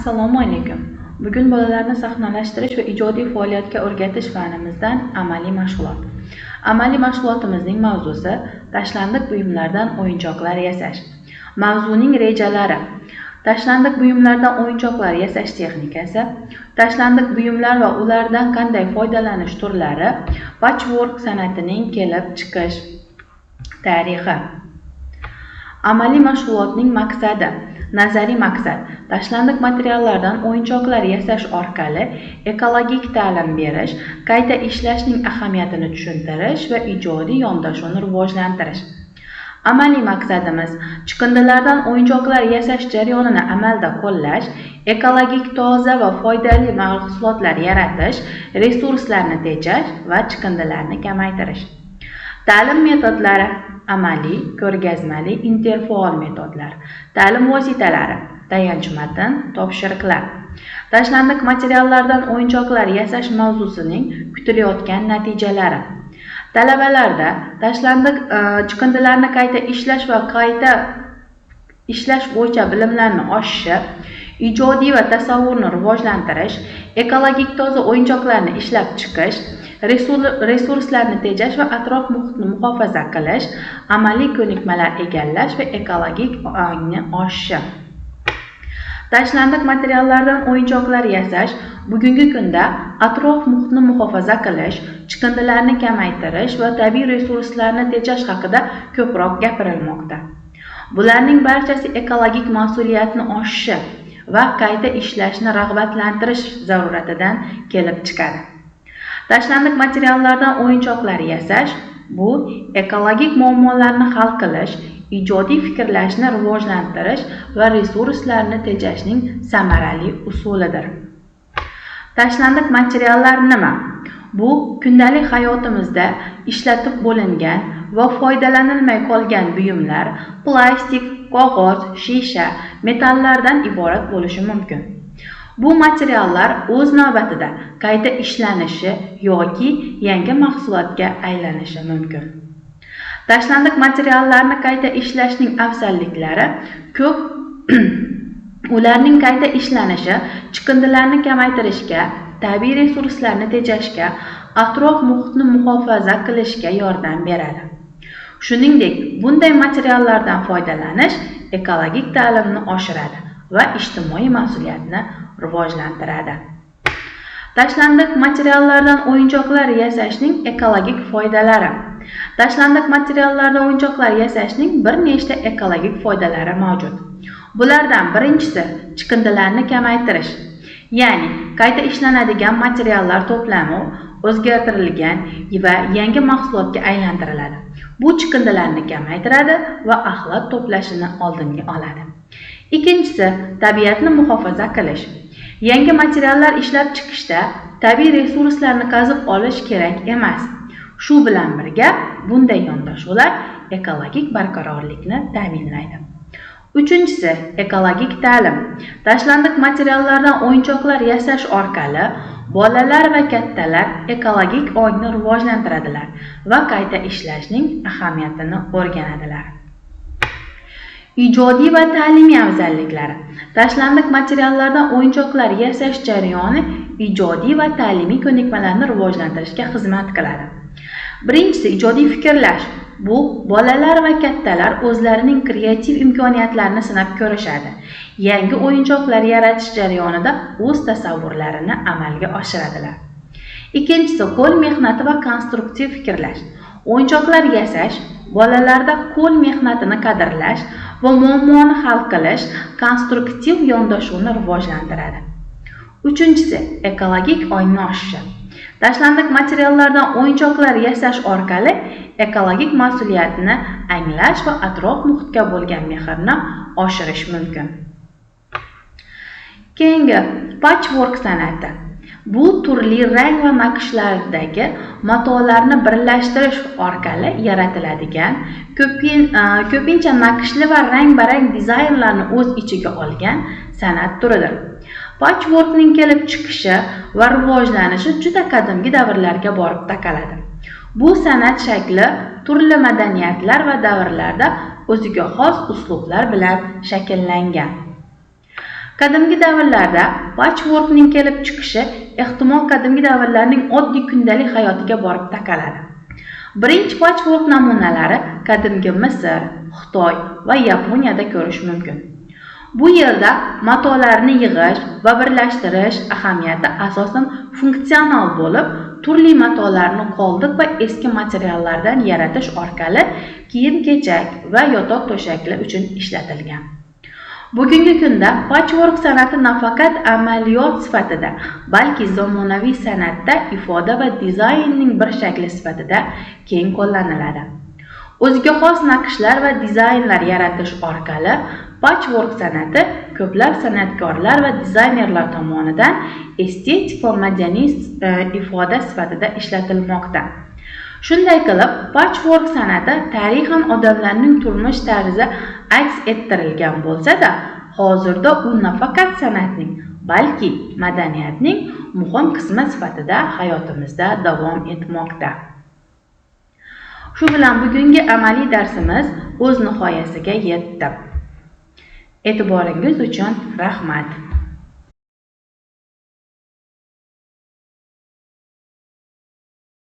Assalomu alaykum. Bugun bolalarni sahnalashtirish va ijodiy faoliyatga o'rgatish fanimizdan amaliy mashg'ulot. Amaliy mashg'ulotimizning mavzusi tashlandiq buyumlardan o'yinchoqlar yasash. Mavzuning rejalari: tashlandiq buyumlardan o'yinchoqlar yasash texnikasi, tashlandiq buyumlar va ulardan qanday foydalanish turlari, patchwork san'atining kelib chiqish tarixi. Amaliy mashg'ulotning maqsadi: nazariy maqsad: tashlandiq materiallardan o'yinchoqlar yasash orqali ekologik ta'lim berish, qayta ishlashning ahamiyatini tushuntirish va ijodiy yondashuvni rivojlantirish. Amaliy maqsadimiz: chiqindilardan o'yinchoqlar yasash jarayonini amalda qo'llash, ekologik toza va foydali mahsulotlar yaratish, resurslarni tejash va chiqindilarni kamaytirish. Ta'lim metodlari: amaliy, ko'rgazmali, interfaol metodlar. Ta'lim vositalari: tayanch matn, topshiriqlar. Tashlandiq materiallardan o'yinchoqlar yasash mavzusining kutilayotgan natijalari. Talabalarda tashlandiq chiqindilarni qayta ishlash va qayta ishlash bo'yicha bilimlarni oshishi, ijodiy va tasavvurni rivojlantirish, ekologik toza o'yinchoqlarni ishlab chiqish, resurslarni tejash va atrof muhitni muhofaza qilish, amaliy ko'nikmalar egallash va ekologik ongni oshishi. Tashlandiq materiallardan o'yinchoqlar yasash bugungi kunda atrof muhitni muhofaza qilish, chiqindilarni kamaytirish va tabiiy resurslarni tejash haqida ko'proq gapirilmoqda. Bularning barchasi ekologik mas'uliyatni oshishi va qayta ishlashni rag'batlantirish zaruratidan kelib chiqadi. Tashlandiq materiallardan o'yinchoqlar yasash bu ekologik muammolarni hal qilish, ijodiy fikrlashni rivojlantirish va resurslarni tejashning samarali usulidir. Tashlandiq materiallar nima? Bu kundalik hayotimizda ishlatib bo'lingan va foydalanilmay qolgan buyumlar, plastik, qog'oz, shisha, metallardan iborat bo'lishi mumkin. Bu materiallar o'z navbatida qayta ishlanishi yoki yangi mahsulotga aylanishi mumkin. Tashlandiq materiallarni qayta ishlashning afzalliklari ko'p. Ularning qayta ishlanishi chiqindilarni kamaytirishga, tabiiy resurslarni tejashga, atrof muhitni muhofaza qilishga yordam beradi. Shuningdek, bunday materiallardan foydalanish ekologik ta'limni oshiradi va ijtimoiy mas'uliyatni rivojlantiradi. Tashlandiq materiallardan o'yinchoqlar yasashning ekologik foydalari. Tashlandiq materiallardan o'yinchoqlar yasashning bir nechta ekologik foydalari mavjud. Bulardan birinchisi chiqindilarni kamaytirish. Ya'ni qayta ishlanadigan materiallar to'plami o'zgartirilgan va yangi mahsulotga aylantiriladi. Bu chiqindilarni kamaytiradi va axlat to'plashini oldinga oladi. Ikkinchisi tabiatni muhofaza qilish. Yangi materiallar ishlab chiqishda tabiiy resurslarni qazib olish kerak emas. Shu bilan birga bunday yondashuvlar ekologik barqarorlikni ta'minlaydi. Uchinchisi ekologik ta'lim. Tashlandiq materiallardan o'yinchoqlar yasash orqali bolalar va kattalar ekologik ongni rivojlantiradilar va qayta ishlashning ahamiyatini o'rganadilar. Ijodiy va ta'limiy afzalliklari. Tashlandiq materiallardan o'yinchoqlar yasash jarayoni ijodiy va ta'limiy ko'nikmalarni rivojlantirishga xizmat qiladi. Birinchisi ijodiy fikrlash. Bu bolalar va kattalar o'zlarining kreativ imkoniyatlarini sinab ko'rishadi. Yangi o'yinchoqlar yaratish jarayonida o'z tasavvurlarini amalga oshiradilar. Ikkinchisi qo'l mehnati va konstruktiv fikrlash. O'yinchoqlar yasash bolalarda qo'l mehnatini qadrlash va muammoni hal qilish, konstruktiv yondashuvni rivojlantiradi. Uchinchisi ekologik ongni oshishi. Tashlandiq materiallardan o'yinchoqlar yasash orqali ekologik mas'uliyatni anglash va atrof muhitga bo'lgan mehrni oshirish mumkin. Keyingi patchwork san'ati. Bu turli rang va naqshlardagi matolarni birlashtirish orqali yaratiladigan, ko'pincha naqshli va rang-barang dizaynlarni o'z ichiga olgan san'at turidir. Patchworkning kelib chiqishi va rivojlanishi juda qadimgi davrlarga borib taqaladi. Bu san'at shakli turli madaniyatlar va davrlarda o'ziga xos uslublar bilan shakllangan. Qadimgi davrlarda patchworkning kelib chiqishi ehtimol qadimgi davrlarning oddiy kundalik hayotiga borib taqaladi. Birinchi patchwork namunalari qadimgi Misr, Xitoy va Yaponiyada ko'rish mumkin. Bu yerda matolarni yig'ish va birlashtirish ahamiyati asosan funksional bo'lib, turli matolarni qoldiq va eski materiallardan yaratish orqali kiyim-kechak va yotoq-to'shaklar uchun ishlatilgan. Bugungi kunda patchwork san'ati nafaqat amaliyot sifatida, balki zamonaviy san'atda ifoda va dizaynning bir shakli sifatida keng qo'llaniladi. O'ziga xos naqshlar va dizaynlar yaratish orqali patchwork san'ati ko'plab san'atkorlar va dizaynerlar tomonidan estetik va madaniy ifoda sifatida ishlatilmoqda. Shunday qilib, patchwork san'ati tarixan odamlarning turmush tarzi aks ettirilgan bo'lsa-da, hozirda u nafaqat san'atning, balki madaniyatning muhim qismi sifatida hayotimizda davom etmoqda. Shu bilan bugungi amaliy darsimiz o'z nihoyasiga yetdi. E'tiboringiz uchun rahmat.